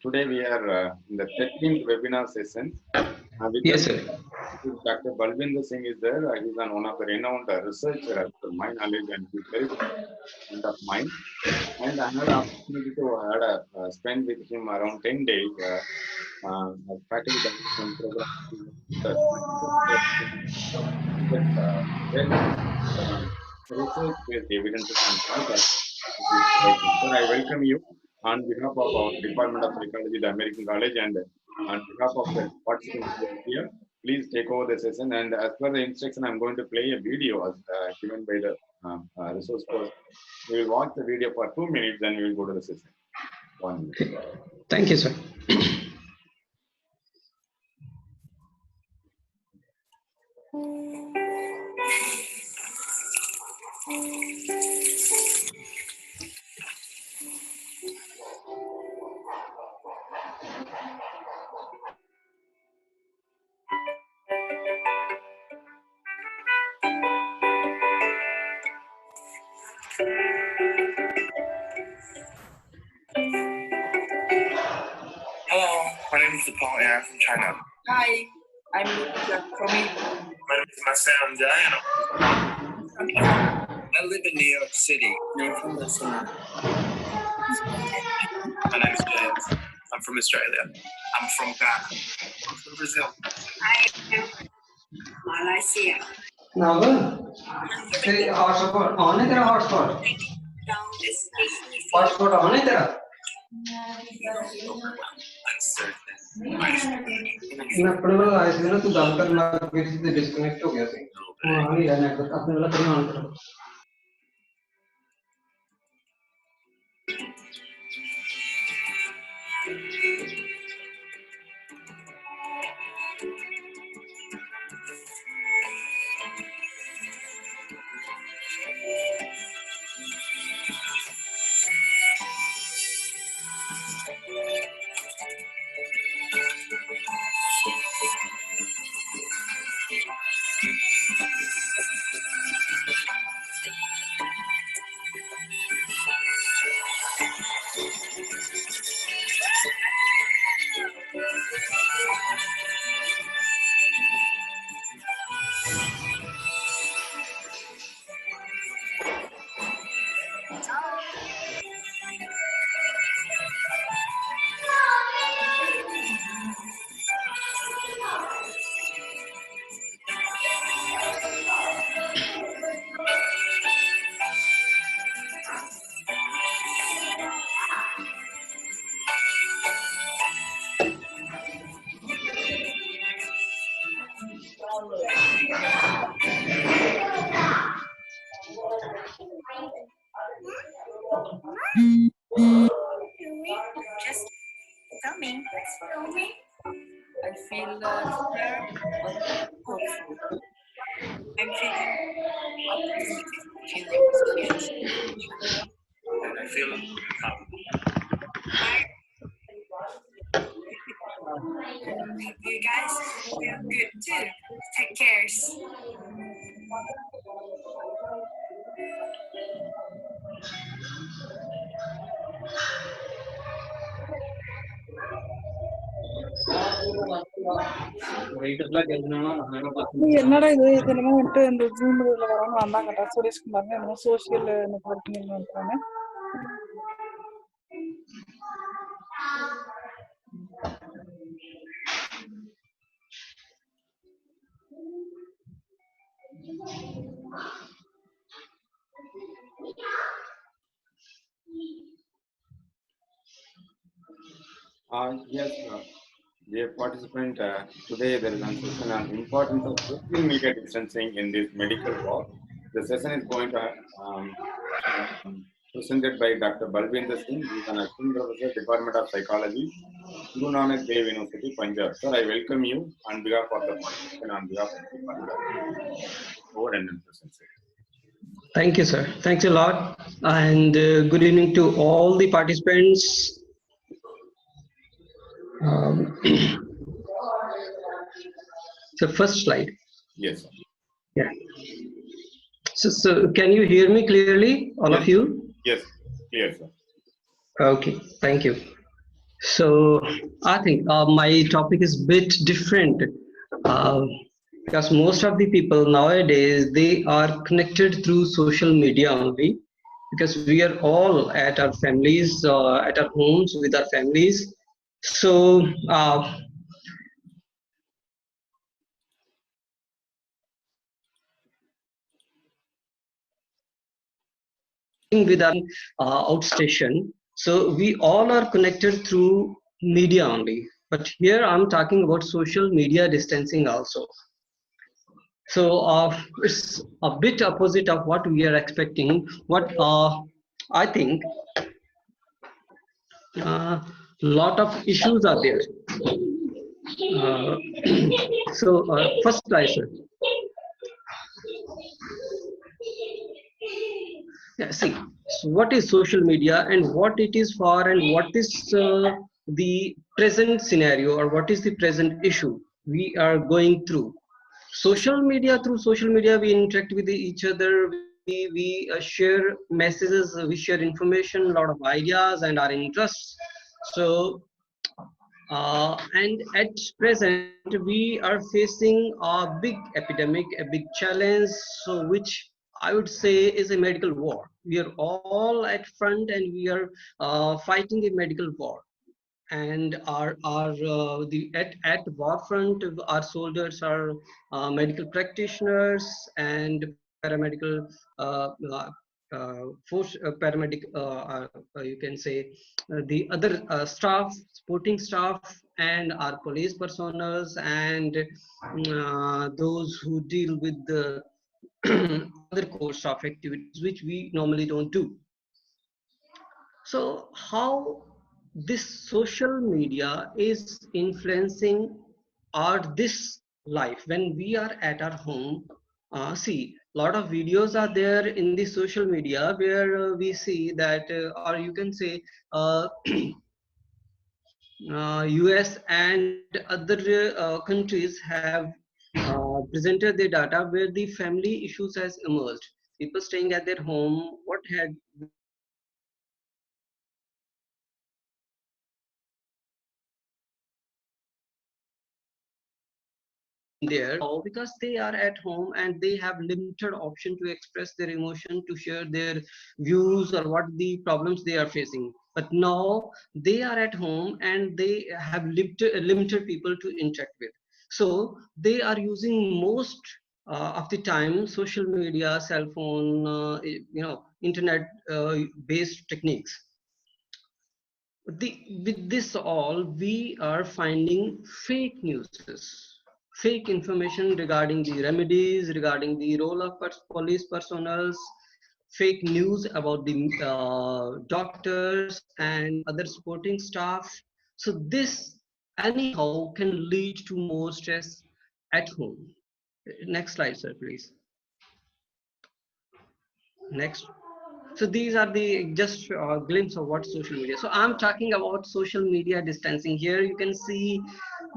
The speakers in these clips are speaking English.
Today we are in the 13th webinar session. Yes, sir. Dr. Balbinder Singh is there. He's one of the renowned researcher as per my knowledge, and he's very good friend of mine. And I had an opportunity to spend with him around 10 days. Practically done some program. Research based evidence and contact. Sir, I welcome you on behalf of our Department of Psychology, the American College, and on behalf of the participants here. Please take over the session. And as per the instruction, I'm going to play a video given by the resource person. We will watch the video for 2 minutes, then we will go to the session. 1 minute. Thank you, sir. Hello, my name is Paul and I'm from China. Hi, I'm from My name is Marcel Jai and I live in New York City. You're from Australia. My name is James. I'm from Australia. I'm from Ghana. I'm from Brazil. I am Malaysia. Now, hotspot on है तेरा hotspot? Hotspot on है तेरा? Uncertain. मैं अपने वाला आया था ना तू डाल कर मैं किसी से डिस्कनेक्ट हो गया था। हाँ नहीं रहना है अपने वाला कहीं ऑन करो। Just filming. I feel scared but hopeful. I'm feeling optimistic And I feel calm. You guys feel good too. Take care. என்னடா இது என்னமோ வந்துட்டு இந்த ஜூம் இதுல வரவங்க வந்தாங்கடா சுரேஷ்குமார் என்னமோ சோசியல் நெட்வொர்க்கிங் வந்துட்டாங்க Yes, dear participant, today there is a session on importance of social media distancing in this medical work. The session is going to presented by Dr. Balbinder Singh. He is an assistant professor, Department of Psychology, Guru Nanak Dev University, Punjab. Sir, I welcome you on behalf of the participant, on behalf of the Department. Over and present, sir. Thank you, sir. Thanks a lot. And good evening to all the participants. The first slide. Yes, sir. Yeah. So can you hear me clearly, all Yes. of you? Yes, clear, sir. Okay, thank you. So I think my topic is bit different, uh, because most of the people nowadays they are connected through social media only, because we are all at our families, at our homes with our families. So with our outstation. So we all are connected through media only. But here I'm talking about social media distancing also. So it's a bit opposite of what we are expecting. What I think lot of issues are there. Uh, so first I said, yeah, see, so what is social media and what it is for, and what is the present scenario, or what is the present issue we are going through. Social media, through social media we interact with each other, we share messages, we share information, a lot of ideas and our interests. So and at present we are facing a big epidemic, a big challenge, so which I would say is a medical war. We are all at front and we are fighting a medical war. And our at war front, our soldiers are medical practitioners and paramedical force, paramedic you can say the other staff, supporting staff, and our police personas, and those who deal with the other course of activities which we normally don't do. So how this social media is influencing our this life when we are at our home. See, a lot of videos are there in the social media where we see that, or you can say, US and other countries have presented their data where the family issues has emerged. People staying at their home, what had there because they are at home and they have limited option to express their emotion, to share their views or what the problems they are facing. But now they are at home and they have limited people to interact with, so they are using most of the time social media, cell phone, internet based techniques. With this all, we are finding fake newses, fake information regarding the remedies, regarding the role of police personals, fake news about the doctors and other supporting staff. So this anyhow can lead to more stress at home. Next slide, sir, please. Next. So these are the just glimpse of what social media. So I'm talking about social media distancing. Here you can see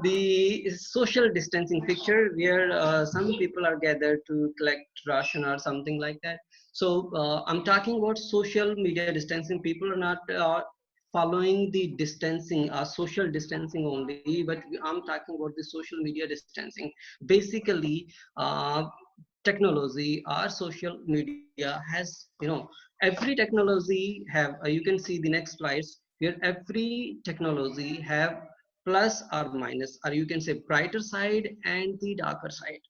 the social distancing picture where some people are gathered to collect ration or something like that. So I'm talking about social media distancing. People are not following the distancing, social distancing only, but I'm talking about the social media distancing. Basically, technology or social media has, every technology have, you can see the next slides here, every technology have plus or minus, or you can say brighter side and the darker side.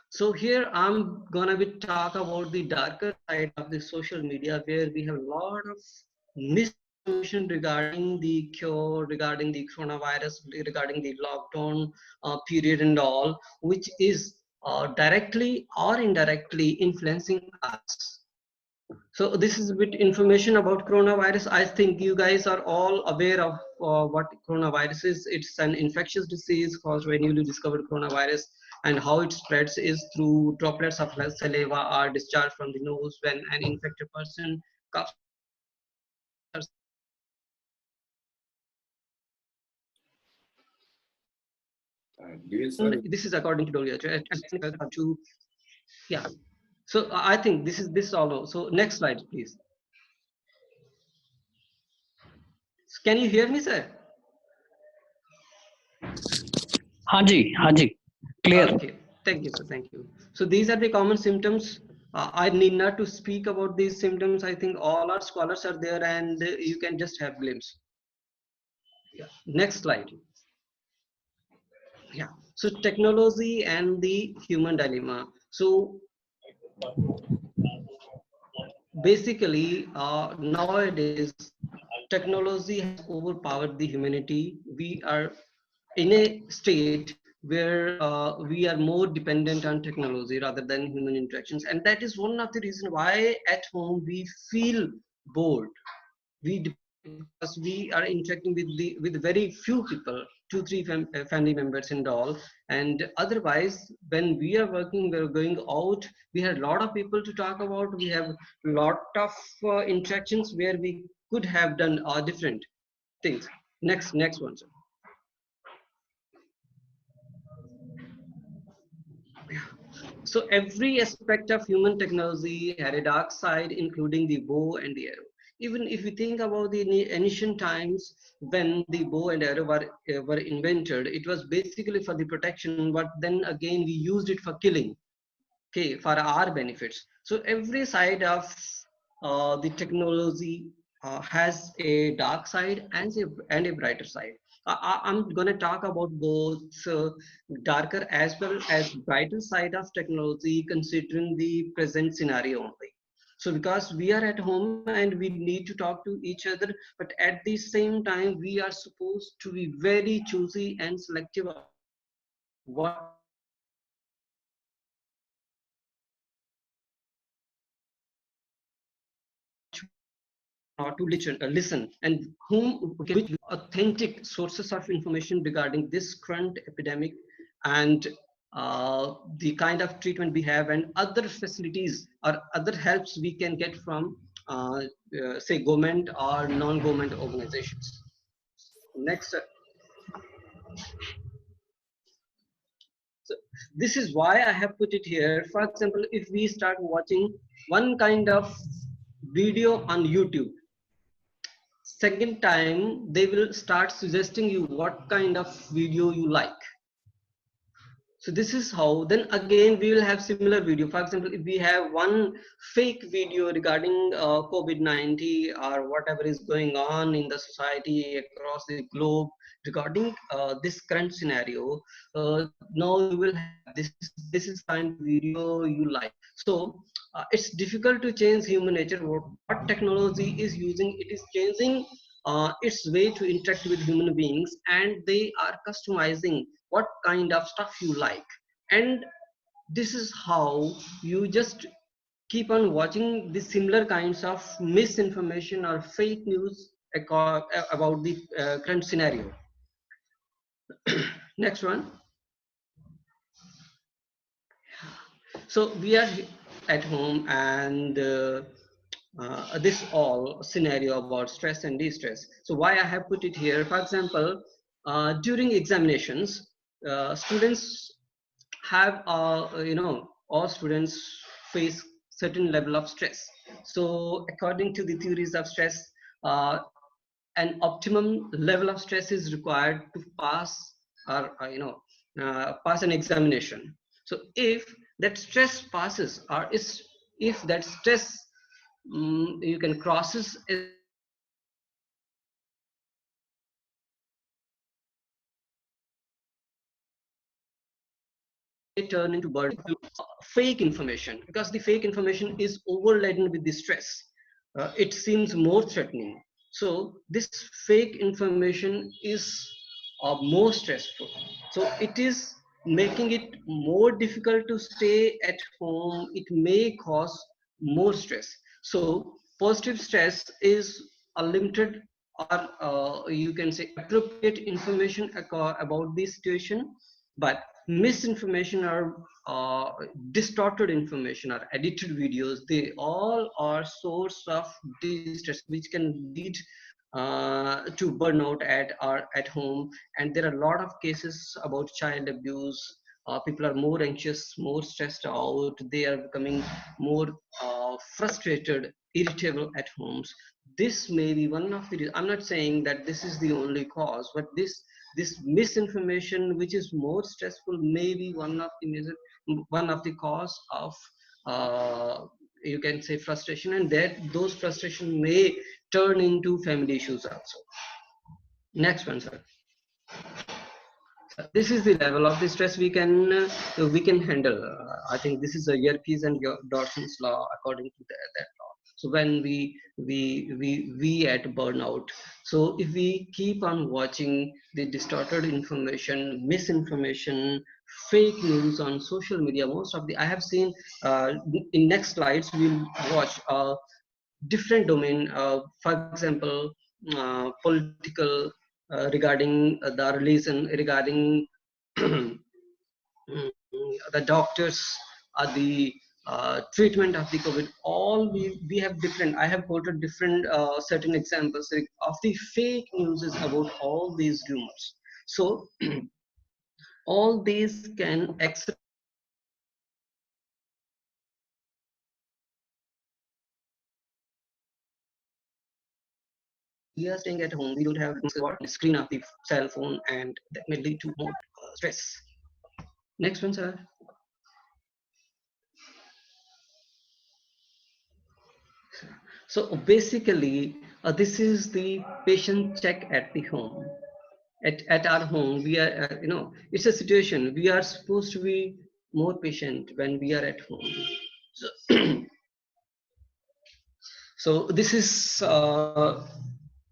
So here I'm gonna be talk about the darker side of the social media, where we have a lot of misinformation regarding the cure, regarding the coronavirus, regarding the lockdown period and all, which is directly or indirectly influencing us. So this is a bit information about coronavirus. I think you guys are all aware of what coronavirus is. It's an infectious disease caused by newly discovered coronavirus, and how it spreads is through droplets of saliva are discharged from the nose when an infected person coughs or sneezes. Dear And sir, this is according to WHO. Yeah. So I think this all. So next slide, please. Can you hear me, sir? हाँ जी, clear. Okay, thank you, sir. Thank you. So these are the common symptoms. I need not to speak about these symptoms. I think all our scholars are there, and you can just have glimpse. Yeah. Next slide. Yeah. So technology and the human dilemma. So basically, nowadays technology has overpowered the humanity. We are in a state where we are more dependent on technology rather than human interactions, and that is one of the reasons why at home we feel bored. Because we are interacting with very few people, two three family members and all, and otherwise when we are working, we're going out, we have a lot of people to talk about, we have lot of interactions where we could have done different things. Next one, sir. So every aspect of human technology had a dark side, including the bow and the arrow. Even if you think about the ancient times when the bow and arrow were invented, it was basically for the protection, but then again we used it for killing, okay, for our benefits. So every side of the technology has a dark side and a brighter side. I'm going to talk about both darker as well as brighter side of technology considering the present scenario only. So because we are at home and we need to talk to each other, but at the same time we are supposed to be very choosy and selective about what to listen and whom which authentic sources of information regarding this current epidemic and the kind of treatment we have and other facilities or other helps we can get from say government or non-government organizations. Next, so this is why I have put it here. For example, if we start watching one kind of video on YouTube, second time they will start suggesting you what kind of video you like. So this is how then again we will have similar video. For example, if we have one fake video regarding COVID-19 or whatever is going on in the society across the globe regarding this current scenario, now you will have this is kind of video you like. So it's difficult to change human nature. What technology is using, it is changing its way to interact with human beings, and they are customizing what kind of stuff you like. And this is how you just keep on watching the similar kinds of misinformation or fake news about the current scenario. Next one. So we are at home, and this all scenario about stress and de-stress. So why I have put it here, for example, during examinations, students have all students face certain level of stress. So according to the theories of stress, uh, an optimum level of stress is required to pass or pass an examination. So if that stress passes, or is if that stress you can crosses a certain level, then may turn into burden, fake information, because the fake information is overladen with the stress. It seems more threatening. So this fake information is more stressful. So it is making it more difficult to stay at home. It may cause more stress. So positive stress is a limited or you can say appropriate information about the situation, but misinformation or distorted information or edited videos, they all are source of distress which can lead to burnout at home. And there are a lot of cases about child abuse, people are more anxious, more stressed out, they are becoming more frustrated, irritable at homes. This may be one of the, I'm not saying that this is the only cause, but this misinformation which is more stressful may be one of the cause of you can say frustration, and that those frustration may turn into family issues also. Next one, sir. This is the level of the stress we can handle. I think this is a Yerkes and Dawson's law according to that law. So when we at burnout, so if we keep on watching the distorted information, misinformation, fake news on social media, most of the I have seen in next slides we'll watch different domain. For example, political regarding the religion, regarding the doctors, the treatment of the COVID. All we have different. I have quoted different certain examples of the fake news about all these rumors. So all these can we are staying at home, we don't have screen of the cell phone, and that may lead to more stress. Next one, sir. So basically, this is the patient check at the home. At our home, we are, it's a situation. We are supposed to be more patient when we are at home. So, so this is are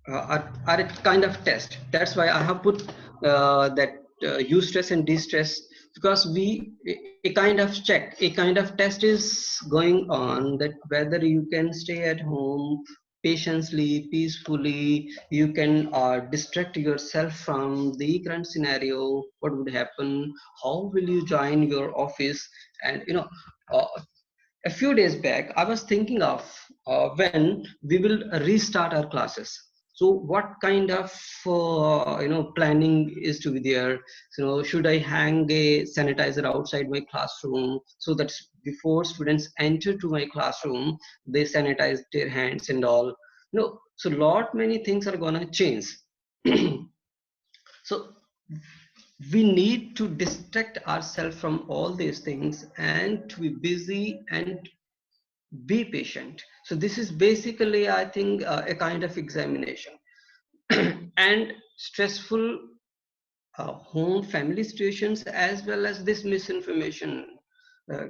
a kind of test. That's why I have put that eustress and distress, because a kind of check, a kind of test is going on, that whether you can stay at home patiently, peacefully, you can distract yourself from the current scenario, what would happen, how will you join your office, and uh, a few days back I was thinking of when we will restart our classes. So what kind of planning is to be there? So should I hang a sanitizer outside my classroom, so that before students enter to my classroom they sanitize their hands and all? So lot many things are gonna change. So we need to distract ourselves from all these things and to be busy and be patient. So this is basically, I think, a kind of examination. And stressful home family situations, as well as this misinformation. uh,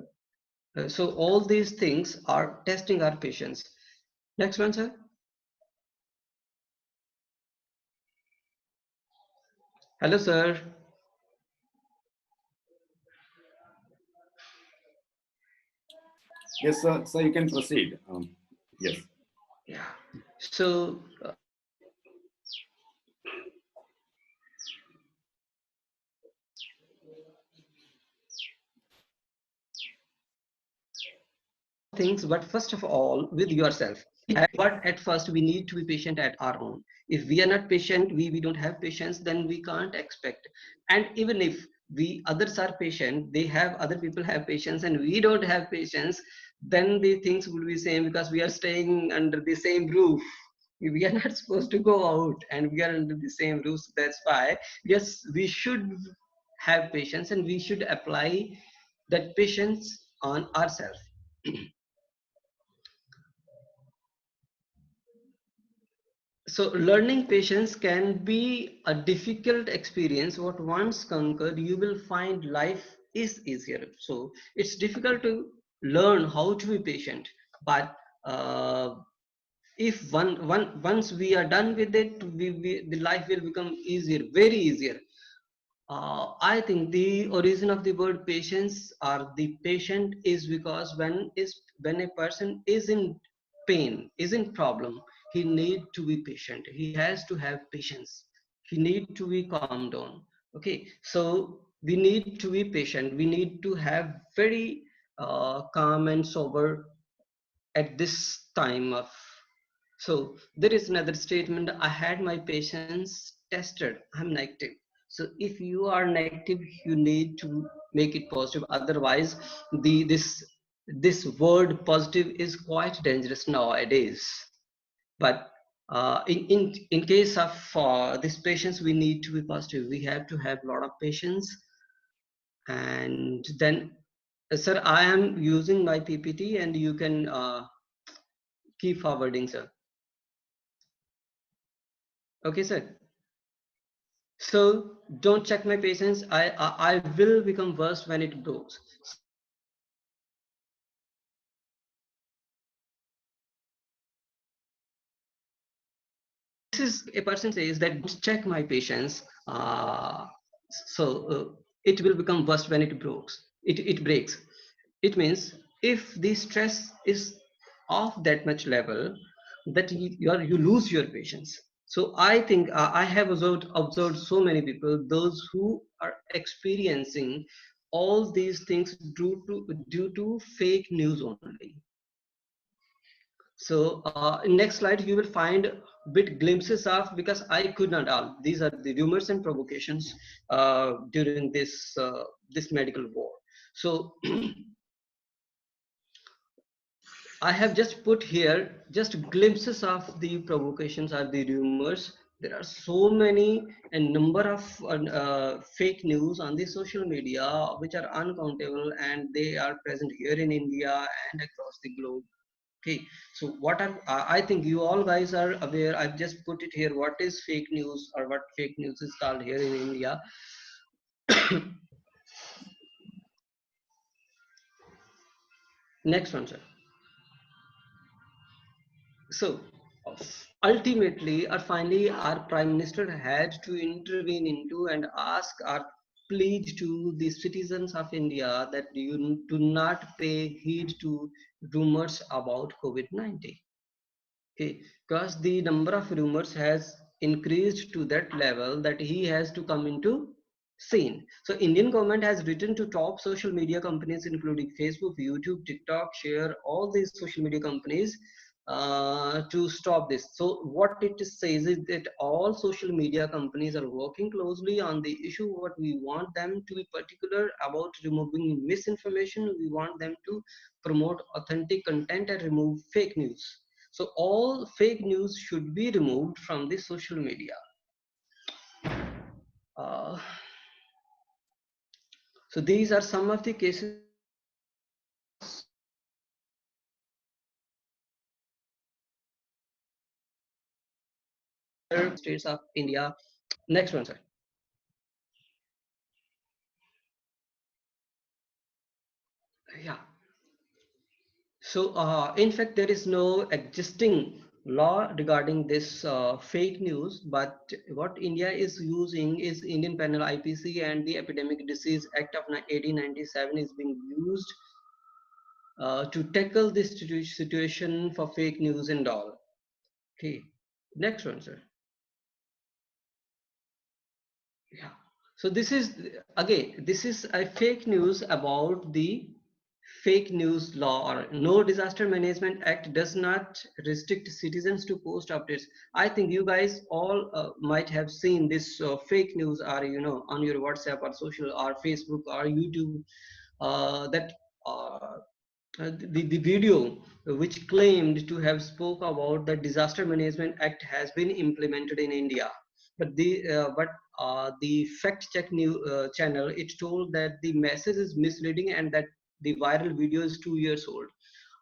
so all these things are testing our patience. Next one, sir. Hello, sir. Yes, sir. So you can proceed. Yes. Yeah. So things, but first of all with yourself. But at first we need to be patient at our own. If we are not patient, we don't have patience, then we can't expect. And even if we others are patient, they have, other people have patience, and we don't have patience, then the things will be same, because we are staying under the same roof. We are not supposed to go out, and we are under the same roof. That's why, yes, we should have patience, and we should apply that patience on ourselves. So learning patience can be a difficult experience, but once conquered you will find life is easier. So it's difficult to learn how to be patient, but if once we are done with it, the life will become easier, very easier. I think the origin of the word patience or the patient is because when a person is in pain, is in problem, he need to be patient. He has to have patience. He need to be calm down. Okay, so we need to be patient. We need to have very calm and sober at this time of. So there is another statement: I had my patience tested, I'm negative. So if you are negative, you need to make it positive. Otherwise, this word positive is quite dangerous nowadays. But in case of these patients, we need to be positive. We have to have a lot of patience. And then, sir, I am using my PPT, and you can keep forwarding, sir. Okay, sir. So don't check my patience. I will become worse when it grows. So this is a person says that don't check my patience. It will become worse when it breaks. It breaks. It means if the stress is of that much level, that you lose your patience. So I think I have observed so many people, those who are experiencing all these things due to fake news only. So in next slide, you will find bit glimpses of, because I could not all. These are the rumors and provocations during this medical war. So I have just put here just glimpses of the provocations or the rumors. There are so many and number of fake news on the social media which are uncountable, and they are present here in India and across the globe. Okay, so what are I think you all guys are aware. I've just put it here. What is fake news, or what fake news is called here in India? Next one, sir. So ultimately or finally, our prime minister had to intervene into and ask or plead to the citizens of India that you do not pay heed to rumors about COVID-19. Okay, because the number of rumors has increased to that level that he has to come into scene. So Indian government has written to top social media companies including Facebook, YouTube, TikTok, Share, all these social media companies to stop this. So what it says is that all social media companies are working closely on the issue. What we want them to be particular about removing misinformation. We want them to promote authentic content and remove fake news. So all fake news should be removed from the social media. Uh, so these are some of the cases states of India. Next one, sir. Yeah. So in fact, there is no existing law regarding this fake news, but what India is using is Indian Penal IPC and the Epidemic Disease Act of 1897 is being used to tackle this situation for fake news and all. Okay, next one, sir. Yeah. So this is again, this is a fake news about the fake news law. Or no, Disaster Management Act does not restrict citizens to post updates. I think you guys all might have seen this fake news, or on your WhatsApp or social or Facebook or YouTube, that the video which claimed to have spoke about the Disaster Management Act has been implemented in India, but the fact check new channel, it told that the message is misleading and that the viral video is 2 years old.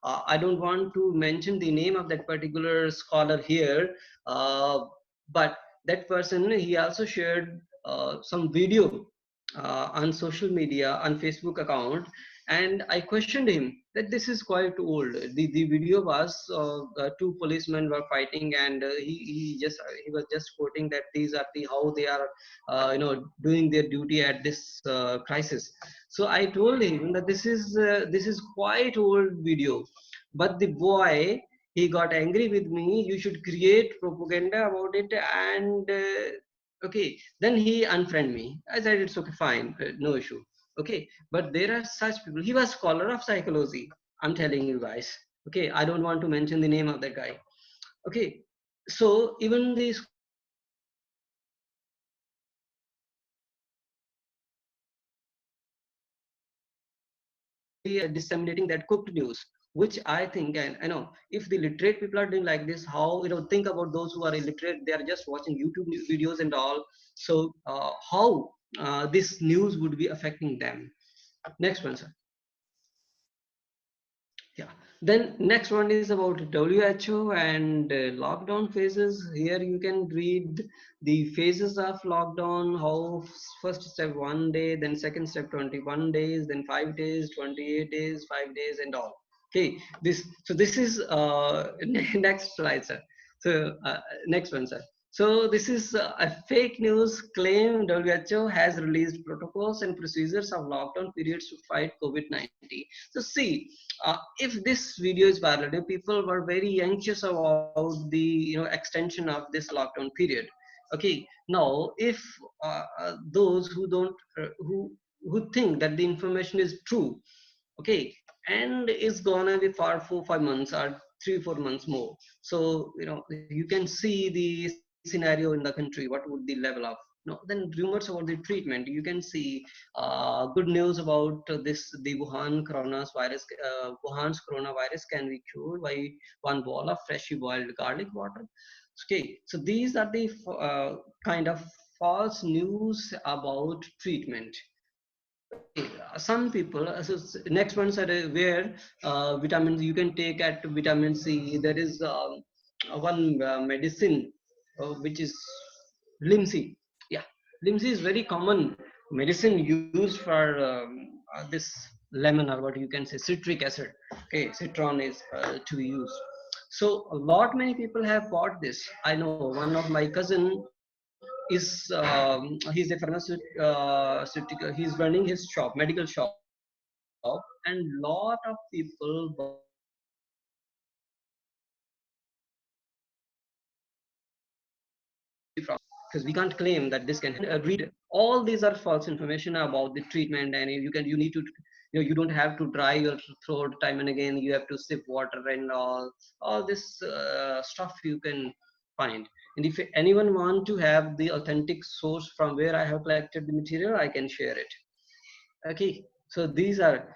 I don't want to mention the name of that particular scholar here, but that person, he also shared some video on social media on Facebook account, and I questioned him that this is quite old. The video was two policemen were fighting, and he was just quoting that these are the how they are doing their duty at this crisis. So I told him that this is quite old video, but the boy, he got angry with me. You should create propaganda about it, and okay, then he unfriend me. I said it's okay, fine, no issue. Okay, but there are such people. He was scholar of psychology, I'm telling you guys. Okay, I don't want to mention the name of that guy. Okay, so even the disseminating that cooked news, which I think, and I know if the literate people are doing like this, how, think about those who are illiterate, they are just watching YouTube videos and all. So how this news would be affecting them. Next one, sir. Yeah. Then next one is about WHO and lockdown phases. Here you can read the phases of lockdown. How first step 1 day, then second step 21 days, then 5 days, 28 days, 5 days, and all. Okay. This is next slide, sir. So next one, sir. So this is a fake news claim. WHO has released protocols and procedures of lockdown periods to fight COVID-19. So see, if this video is viral, people were very anxious about the extension of this lockdown period. Okay, now if those who don't who think that the information is true, okay, and it's gonna be for 4 5 months or 3 4 months more, so you can see the scenario in the country, what would the level of then rumors about the treatment. You can see good news about the Wuhan's coronavirus can be cured by one bowl of freshly boiled garlic water. Okay, so these are the kind of false news about treatment. Okay, some people, next ones are where vitamins you can take at vitamin C. There is one medicine which is Limsi. Yeah, Limsi is very common medicine used for this lemon, or what you can say, citric acid. Okay, citron is to be used. So a lot many people have bought this. I know one of my cousin is he's a pharmaceutical, he's running his shop, medical shop, and lot of people buy this from him. Because we can't claim that this can read. All these are false information about the treatment, and you need to, you don't have to dry your throat time and again, you have to sip water and all this stuff you can find. And if anyone want to have the authentic source from where I have collected the material, I can share it. Okay, so these are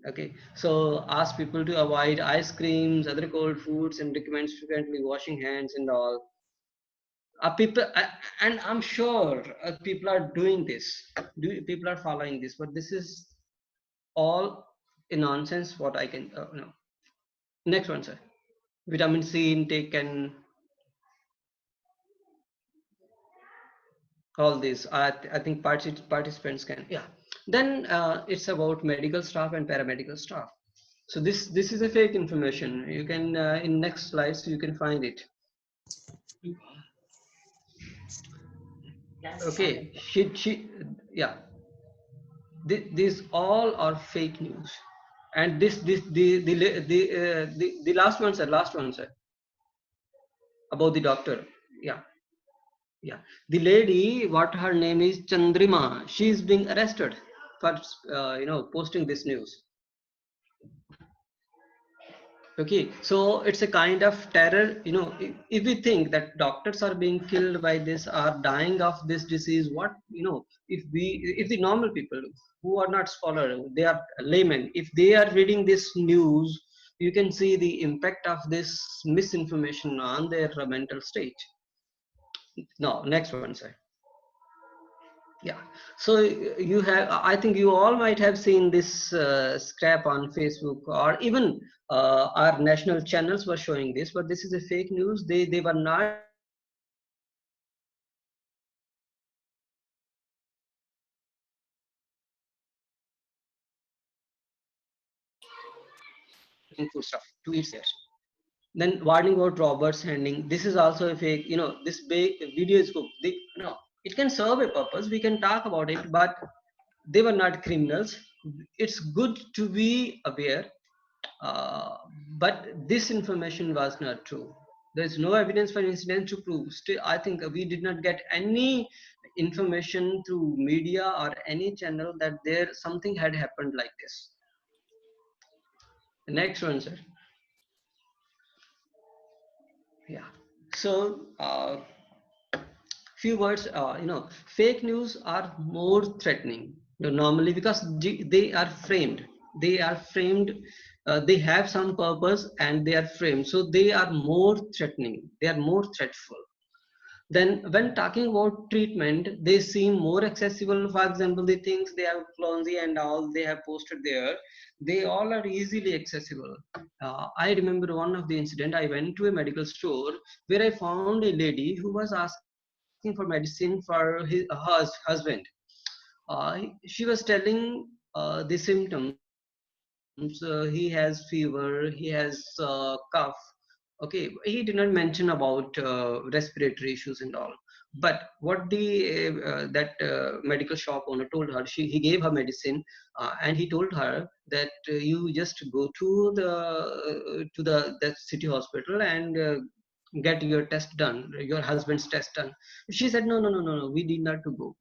okay, so ask people to avoid ice creams, other cold foods, and recommends frequently washing hands and all. People, and I'm sure people are doing this. People are following this, but this is all a nonsense. What I can no. Next one, sir. Vitamin C intake and all this. I think participants can, yeah. Then it's about medical staff and paramedical staff. So this is a fake information. You can in next slides you can find it. Okay, yeah. These all are fake news, and this the last one, sir. Last one, sir. About the doctor. Yeah, yeah. The lady, what her name is, Chandrima. She is being arrested for posting this news. Okay, so it's a kind of terror. If we think that doctors are being killed by this, are dying of this disease, what, if the normal people who are not scholar, they are laymen, if they are reading this news, you can see the impact of this misinformation on their mental state. Now, next one, sir. Yeah, so you have, I think you all might have seen this scrap on Facebook, or even our national channels were showing this, but this is a fake news. They were not showing the food stuff to eat there. Then warning about robbers handing. This is also a fake. This video is cooked. It can serve a purpose. We can talk about it, but they were not criminals. It's good to be aware, uh, but this information was not true. There's no evidence for incident to prove. Still, I think we did not get any information through media or any channel that there something had happened like this. The next one, sir. Yeah. So, few words. Fake news are more threatening. normally, because they are framed, they are framed, they have some purpose and they are framed, so they are more threatening, they are more threatful. Then when talking about treatment, they seem more accessible. For example, the things they have clumsy and all they have posted there, they all are easily accessible. I remember one of the incident. I went to a medical store where I found a lady who was asking for medicine for her husband. She was telling the symptoms. He has fever, he has cough. Okay, he did not mention about respiratory issues and all. But what that medical shop owner told her, he gave her medicine, and he told her that you just go to the city hospital and get your test done, your husband's test done. She said, no, no, no, no, no, we need not to go.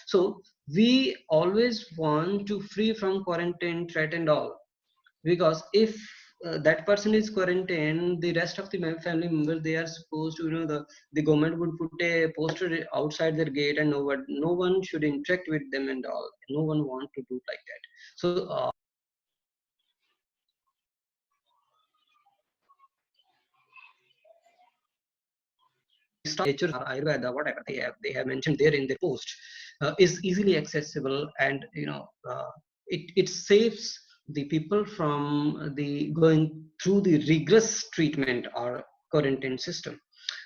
So we always want to free from quarantine threat and all, because if that person is quarantined, the rest of the family members, they are supposed to, the government would put a poster outside their gate, and no one should interact with them and all. No one want to do like that. So the stuff nature or ayurveda, whatever they have mentioned there in their post, is easily accessible, and it saves the people from the going through the rigorous treatment or quarantine system.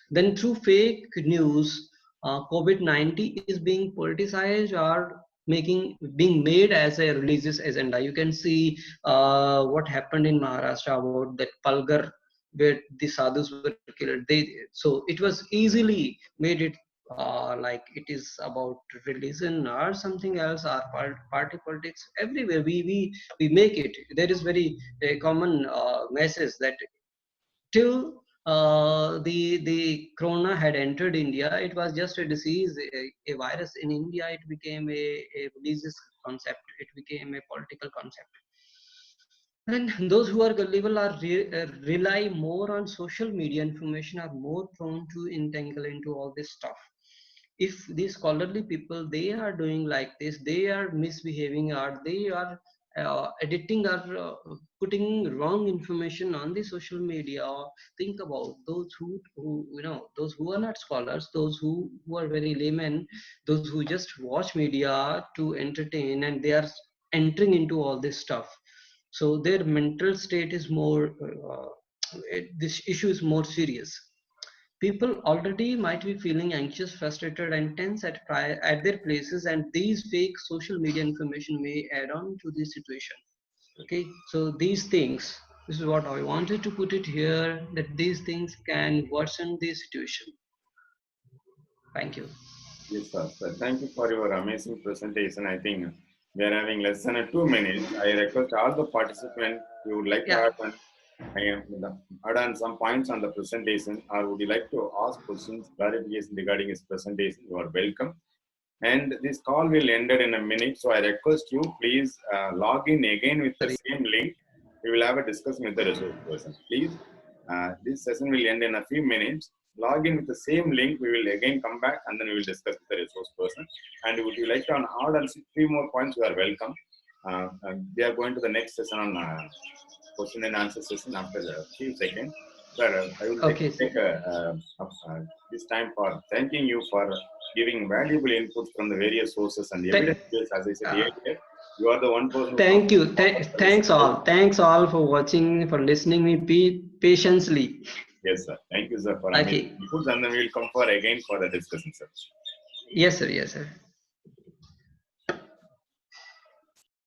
Then through fake news, COVID-19 is being politicized or being made as a religious agenda. You can see what happened in Maharashtra about that Palgar, where the sadhus were killed. So it was easily made it like it is about religion or something else, or party politics. Everywhere we make it. There is very a common message that till the corona had entered India, it was just a disease, a virus. In India, it became a religious concept. It became a political concept. And those who are gullible are rely more on social media information, are more prone to entangle into all this stuff. If these scholarly people, they are doing like this, they are misbehaving, or they are editing or putting wrong information on the social media. Think about those who those who are not scholars, those who are very laymen, those who just watch media to entertain, and they are entering into all this stuff. So their mental state is more this issue is more serious. People already might be feeling anxious, frustrated, and tense at their places, and these fake social media information may add on to the situation. Okay, so these things, this is what I wanted to put it here, that these things can worsen the situation. Thank you. Yes, sir. Sir, thank you for your amazing presentation. I think we are having less than 2 minutes. I request all the participants who would like to Yeah. add on some points on the presentation, or would you like to ask questions, clarification regarding his presentation, you are welcome. And this call will end in a minute. So I request you please log in again with the same link. We will have a discussion with the resource person. Please, this session will end in a few minutes. Log in with the same link. We will again come back and then we will discuss with the resource person. And would you like to add on 3 more points? You are welcome. We are going to the next session on question and answer session after a few seconds. But I would like Okay. to take this time for thanking you for giving valuable input from the various sources and evidence based, as I said earlier. You are the one person. Thank you. Thanks all. Thanks all for watching, for listening me patiently. Yes, sir. Thank you, sir, for Okay. amazing inputs, and then we will come for again for the discussion, sir. Yes, sir. Yes, sir.